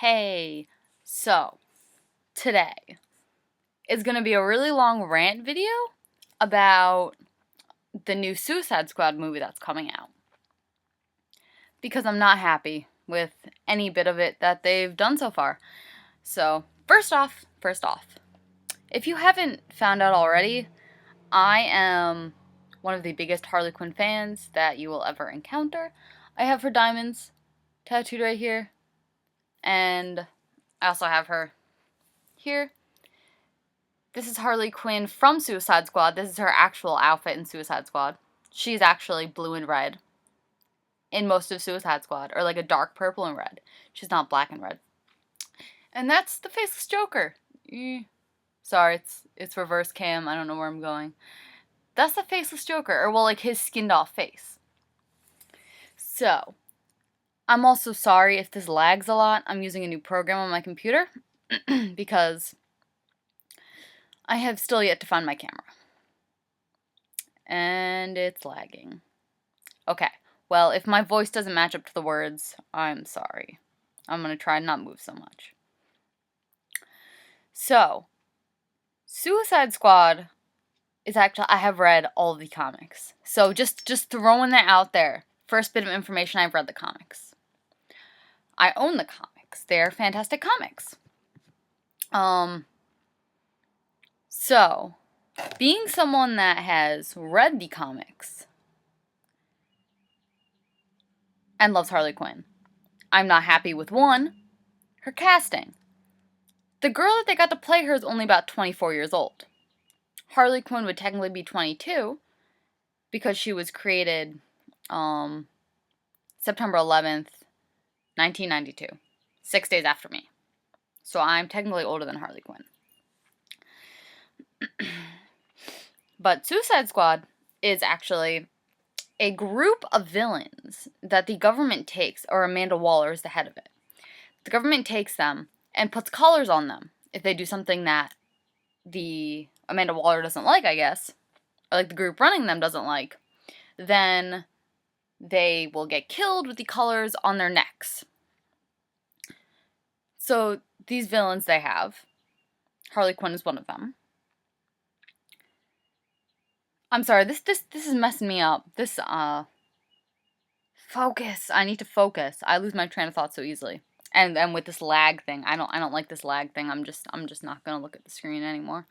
Hey, so today is going to be a really long rant video about the new Suicide Squad movie that's coming out. Because I'm not happy with any bit of it that they've done so far. So, first off, if you haven't found out already, I am one of the biggest Harley Quinn fans that you will ever encounter. I have her diamonds tattooed right here, and I also have her here. This is Harley Quinn from Suicide Squad. This is her actual outfit in Suicide Squad. She's actually blue and red in most of Suicide Squad, or like a dark purple and red. She's not black and red. And that's the Faceless Joker. Sorry, it's reverse cam. I don't know where I'm going. That's the Faceless Joker, or well, like his skinned off face. So, I'm also sorry if this lags a lot. I'm using a new program on my computer because I have still yet to find my camera. And it's lagging. Okay, well, if my voice doesn't match up to the words, I'm sorry. I'm going to try not move so much. So, Suicide Squad is actually, I have read all the comics. So just throwing that out there. First bit of information, I've read the comics. I own the comics. They're fantastic comics. So, being someone that has read the comics and loves Harley Quinn, I'm not happy with one, her casting. The girl that they got to play her is only about 24 years old. Harley Quinn would technically be 22 because she was created September 11th, 1992, 6 days after me. So I'm technically older than Harley Quinn. But Suicide Squad is actually a group of villains that the government takes, or Amanda Waller is the head of it. The government takes them and puts collars on them if they do something that the Amanda Waller doesn't like, I guess, or like the group running them doesn't like, then they will get killed with the collars on their necks. So these villains they have, Harley Quinn is one of them. I'm sorry, this is messing me up. Focus. I need to focus. I lose my train of thought so easily. And with this lag thing, I don't like this lag thing. I'm just not gonna look at the screen anymore.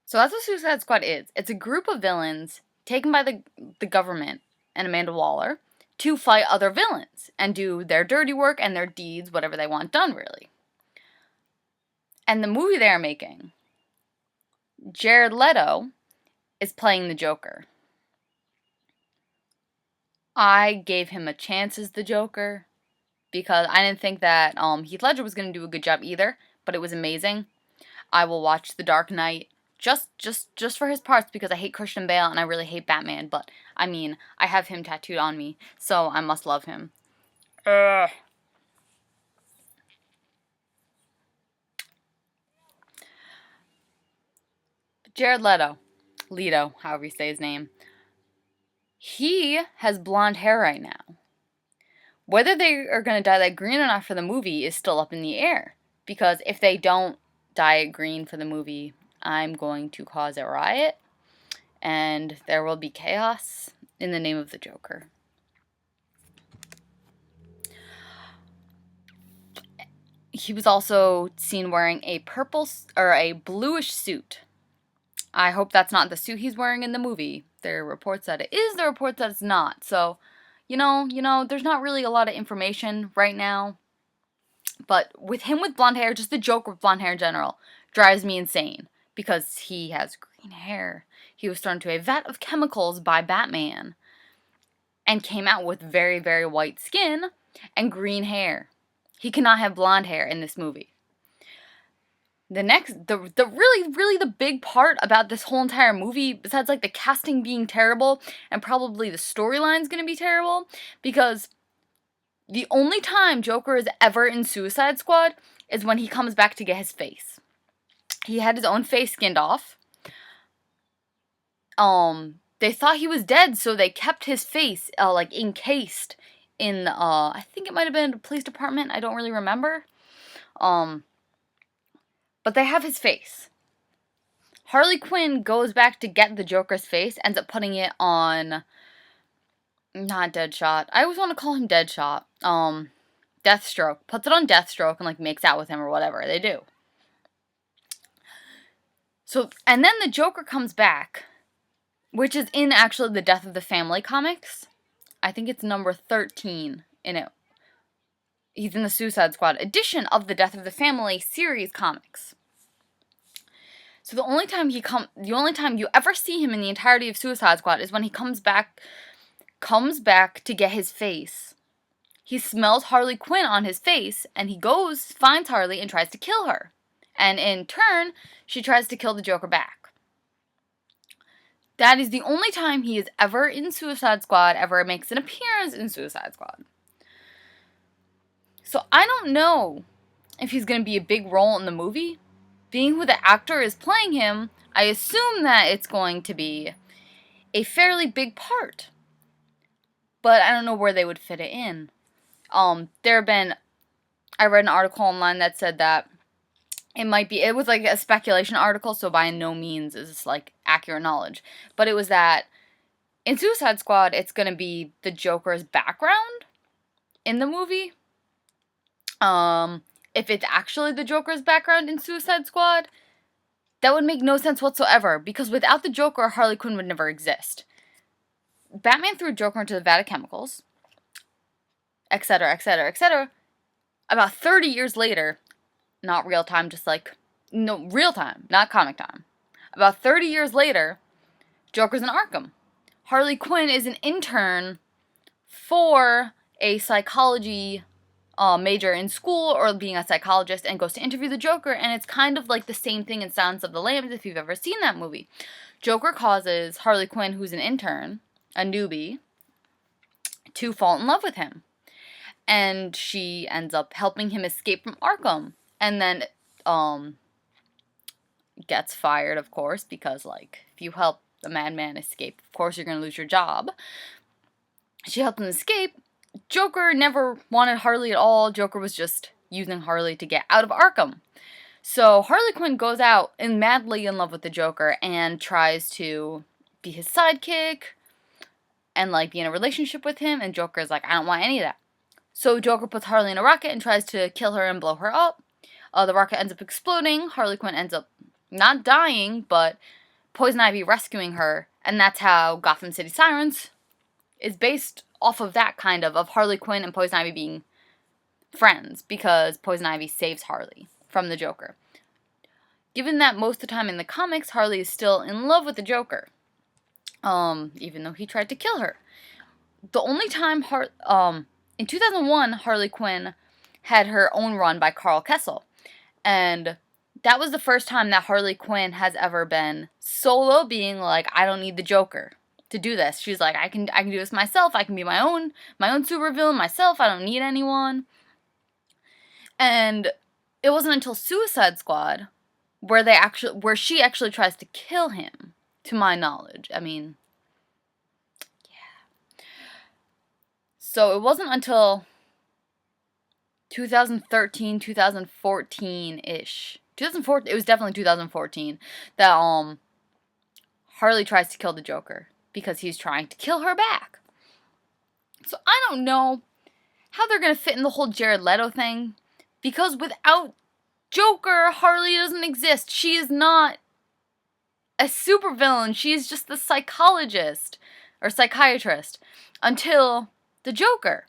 So that's what Suicide Squad is. It's a group of villains taken by the government and Amanda Waller to fight other villains and do their dirty work and their deeds, whatever they want done, really. And the movie they're making, Jared Leto is playing the Joker. I gave him a chance as the Joker because I didn't think that Heath Ledger was going to do a good job either, but it was amazing. I will watch The Dark Knight just for his parts because I hate Christian Bale and I really hate Batman, but I mean, I have him tattooed on me, so I must love him. Jared Leto, however you say his name, he has blonde hair right now. Whether they are going to dye that green or not for the movie is still up in the air. Because if they don't dye it green for the movie, I'm going to cause a riot. And there will be chaos in the name of the Joker. He was also seen wearing a bluish suit. I hope that's not the suit he's wearing in the movie. There are reports that it is, there are reports that it's not. So, you know, there's not really a lot of information right now. But with him with blonde hair, just the Joker with blonde hair in general, drives me insane. Because he has green hair. He was thrown into a vat of chemicals by Batman. And came out with very, very white skin and green hair. He cannot have blonde hair in this movie. The really the big part about this whole entire movie, besides like the casting being terrible and probably the storyline's gonna be terrible, because the only time Joker is ever in Suicide Squad is when he comes back to get his face. He had his own face skinned off. they thought he was dead, so they kept his face, like, encased in, I think it might have been a police department. I don't really remember. But they have his face. Harley Quinn goes back to get the Joker's face, ends up putting it on, not Deadshot. I always want to call him Deadshot. Deathstroke. Puts it on Deathstroke and, like, makes out with him or whatever they do. So, and then the Joker comes back, which is in actually the Death of the Family comics. I think it's number 13 in it. He's in the Suicide Squad edition of the Death of the Family series comics. So the only time you ever see him in the entirety of Suicide Squad is when he comes back to get his face. He smells Harley Quinn on his face, and he finds Harley and tries to kill her. And in turn, she tries to kill the Joker back. That is the only time he is ever in Suicide Squad, ever makes an appearance in Suicide Squad. So I don't know if he's going to be a big role in the movie. Being who the actor is playing him, I assume that it's going to be a fairly big part. But I don't know where they would fit it in. I read an article online that said that it was like a speculation article, so by no means is this like accurate knowledge. But it was that in Suicide Squad, it's going to be the Joker's background in the movie. If it's actually the Joker's background in Suicide Squad, that would make no sense whatsoever, because without the Joker, Harley Quinn would never exist. Batman threw Joker into the vat of chemicals, etc., etc., etc. About 30 years later, not real time, real time, not comic time. About 30 years later, Joker's in Arkham. Harley Quinn is an intern for a psychology major in school, or being a psychologist, and goes to interview the Joker, and it's kind of like the same thing in Silence of the Lambs, if you've ever seen that movie. Joker causes Harley Quinn, who's an intern, a newbie, to fall in love with him. And she ends up helping him escape from Arkham. And then, gets fired, of course, because, like, if you help a madman escape, of course you're going to lose your job. She helped him escape. Joker never wanted Harley at all. Joker was just using Harley to get out of Arkham. So Harley Quinn goes out and madly in love with the Joker and tries to be his sidekick and, like, be in a relationship with him. And Joker's like, I don't want any of that. So Joker puts Harley in a rocket and tries to kill her and blow her up. The rocket ends up exploding. Harley Quinn ends up not dying, but Poison Ivy rescuing her. And that's how Gotham City Sirens is based off of that kind of Harley Quinn and Poison Ivy being friends, because Poison Ivy saves Harley from the Joker. Given that most of the time in the comics, Harley is still in love with the Joker, even though he tried to kill her. The only time in 2001, Harley Quinn had her own run by Carl Kessel, and that was the first time that Harley Quinn has ever been solo, being like, I don't need the Joker to do this. She's like, I can do this myself. I can be my own supervillain myself. I don't need anyone. And it wasn't until Suicide Squad where she actually tries to kill him, to my knowledge. I mean, yeah. So it wasn't until 2013, 2014-ish. It was definitely 2014 that Harley tries to kill the Joker, because he's trying to kill her back. So I don't know how they're going to fit in the whole Jared Leto thing, because without Joker, Harley doesn't exist. She is not a supervillain. She is just the psychologist or psychiatrist until the Joker.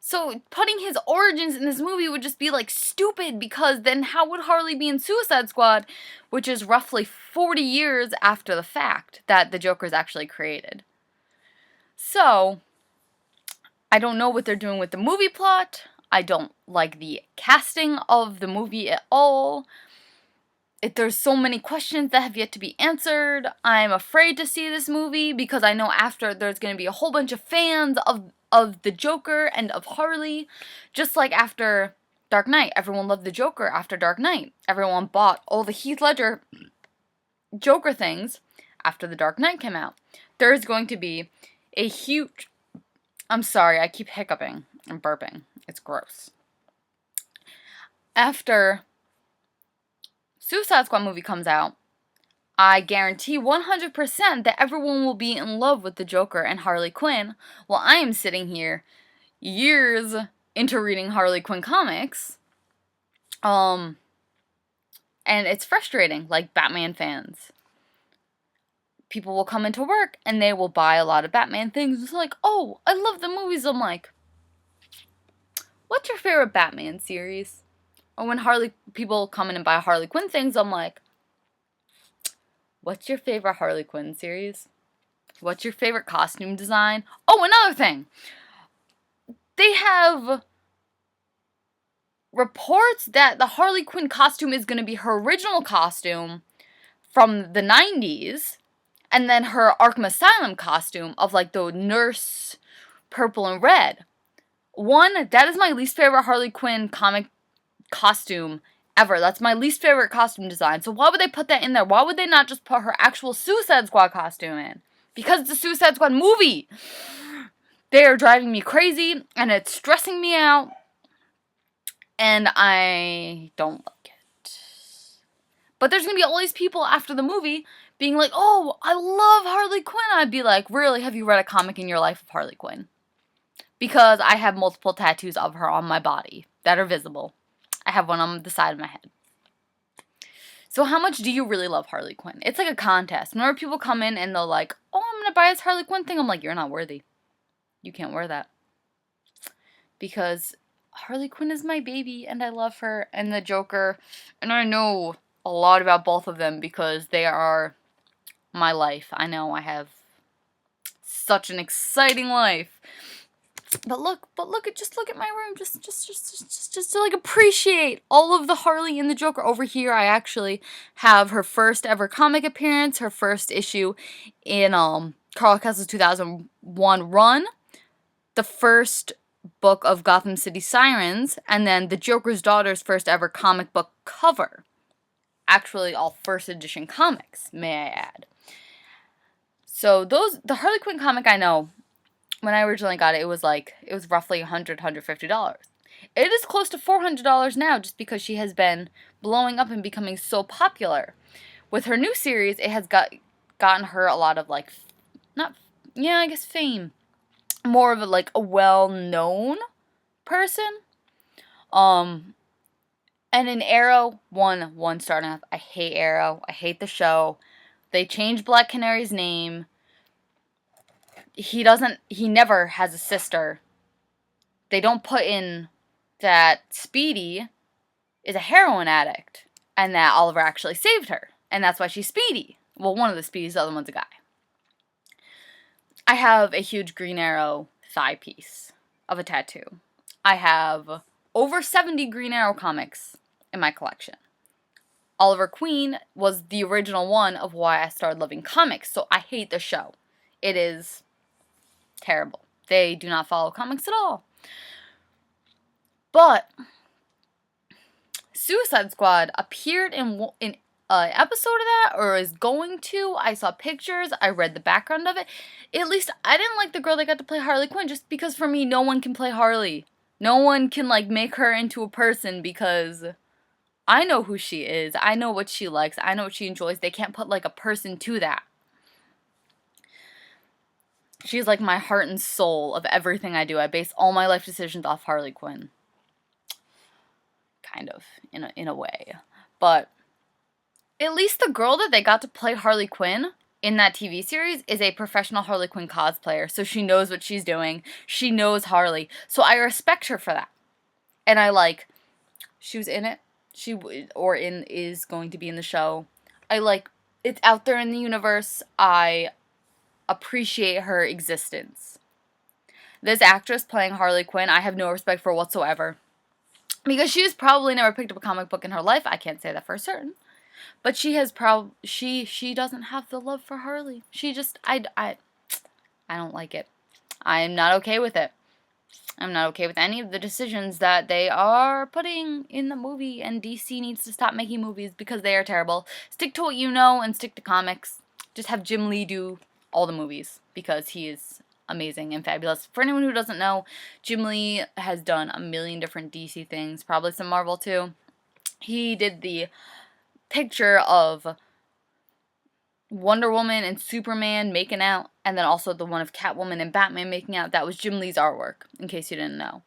So putting his origins in this movie would just be, like, stupid, because then how would Harley be in Suicide Squad, which is roughly 40 years after the fact that the Joker is actually created? So I don't know what they're doing with the movie plot. I don't like the casting of the movie at all. There's so many questions that have yet to be answered. I'm afraid to see this movie, because I know after there's going to be a whole bunch of fans of the Joker and of Harley. Just like after Dark Knight. Everyone loved the Joker after Dark Knight. Everyone bought all the Heath Ledger Joker things after the Dark Knight came out. there is going to be a huge... I'm sorry, I keep hiccuping and burping. It's gross. After Suicide Squad movie comes out, I guarantee 100% that everyone will be in love with the Joker and Harley Quinn, while I am sitting here years into reading Harley Quinn comics. And it's frustrating, like Batman fans. People will come into work and they will buy a lot of Batman things. It's like, oh, I love the movies. I'm like, what's your favorite Batman series? Or when people come in and buy Harley Quinn things, I'm like, what's your favorite Harley Quinn series? What's your favorite costume design? Oh, another thing. They have reports that the Harley Quinn costume is going to be her original costume from the 90s, and then her Arkham Asylum costume of like the nurse purple and red. One, that is my least favorite Harley Quinn comic costume ever. That's my least favorite costume design. So why would they put that in there? Why would they not just put her actual Suicide Squad costume in? Because it's a Suicide Squad movie. They are driving me crazy, and it's stressing me out, and I don't like it. But there's going to be all these people after the movie being like, oh, I love Harley Quinn. I'd be like, really, have you read a comic in your life of Harley Quinn? Because I have multiple tattoos of her on my body that are visible. I have one on the side of my head. So how much do you really love Harley Quinn? It's like a contest. Whenever people come in and they're like, oh, I'm going to buy this Harley Quinn thing, I'm like, you're not worthy. You can't wear that. Because Harley Quinn is my baby, and I love her, and the Joker, and I know a lot about both of them because they are my life. I know I have such an exciting life. But look at my room. Just to like appreciate all of the Harley and the Joker. Over here, I actually have her first ever comic appearance, her first issue in Carl Kessel's 2001 run, the first book of Gotham City Sirens, and then the Joker's daughter's first ever comic book cover. Actually, all first edition comics, may I add. So the Harley Quinn comic, I know, when I originally got it, it was roughly $150. It is close to $400 now, just because she has been blowing up and becoming so popular. With her new series, it has gotten her a lot of fame. More of a well-known person. And in Arrow, one starting off, I hate Arrow. I hate the show. They changed Black Canary's name. He never has a sister. They don't put in that Speedy is a heroin addict and that Oliver actually saved her. And that's why she's Speedy. Well, one of the Speedies, the other one's a guy. I have a huge Green Arrow thigh piece of a tattoo. I have over 70 Green Arrow comics in my collection. Oliver Queen was the original one of why I started loving comics, so I hate the show. It is terrible. They do not follow comics at all. But Suicide Squad appeared in an episode of that, or is going to. I saw pictures. I read the background of it. At least I didn't like the girl that got to play Harley Quinn, just because for me, no one can play Harley. No one can make her into a person, because I know who she is. I know what she likes. I know what she enjoys. They can't put a person to that. She's my heart and soul of everything I do. I base all my life decisions off Harley Quinn. Kind of, in a way. But at least the girl that they got to play Harley Quinn in that TV series is a professional Harley Quinn cosplayer. So she knows what she's doing. She knows Harley. So I respect her for that. And she was in it. Is going to be in the show. It's out there in the universe. I appreciate her existence. This actress playing Harley Quinn, I have no respect for whatsoever. Because she's probably never picked up a comic book in her life. I can't say that for certain. But she doesn't have the love for Harley. She just, I don't like it. I'm not okay with it. I'm not okay with any of the decisions that they are putting in the movie, and DC needs to stop making movies because they are terrible. Stick to what you know and stick to comics. Just have Jim Lee do all the movies because he is amazing and fabulous. For anyone who doesn't know, Jim Lee has done a million different DC things, probably some Marvel too. He did the picture of Wonder Woman and Superman making out, and then also the one of Catwoman and Batman making out. That was Jim Lee's artwork, in case you didn't know.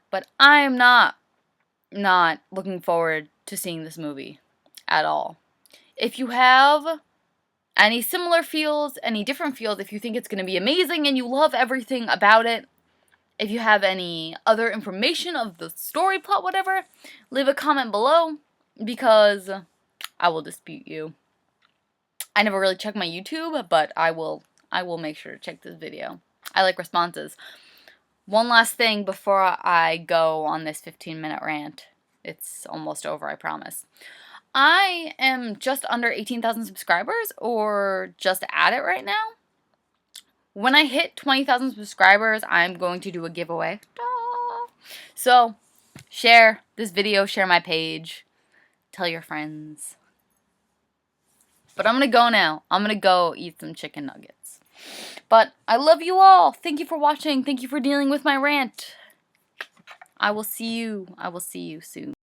But I am not looking forward to seeing this movie at all. If you have any similar feels, any different feels, if you think it's going to be amazing and you love everything about it, if you have any other information of the story plot, whatever, leave a comment below, because I will dispute you. I never really check my YouTube, but I will make sure to check this video. I like responses. One last thing before I go on this 15-minute rant. It's almost over, I promise. I am just under 18,000 subscribers, or just at it right now. When I hit 20,000 subscribers, I'm going to do a giveaway. So, share this video, share my page, tell your friends. But I'm going to go now. I'm going to go eat some chicken nuggets. But I love you all. Thank you for watching. Thank you for dealing with my rant. I will see you soon.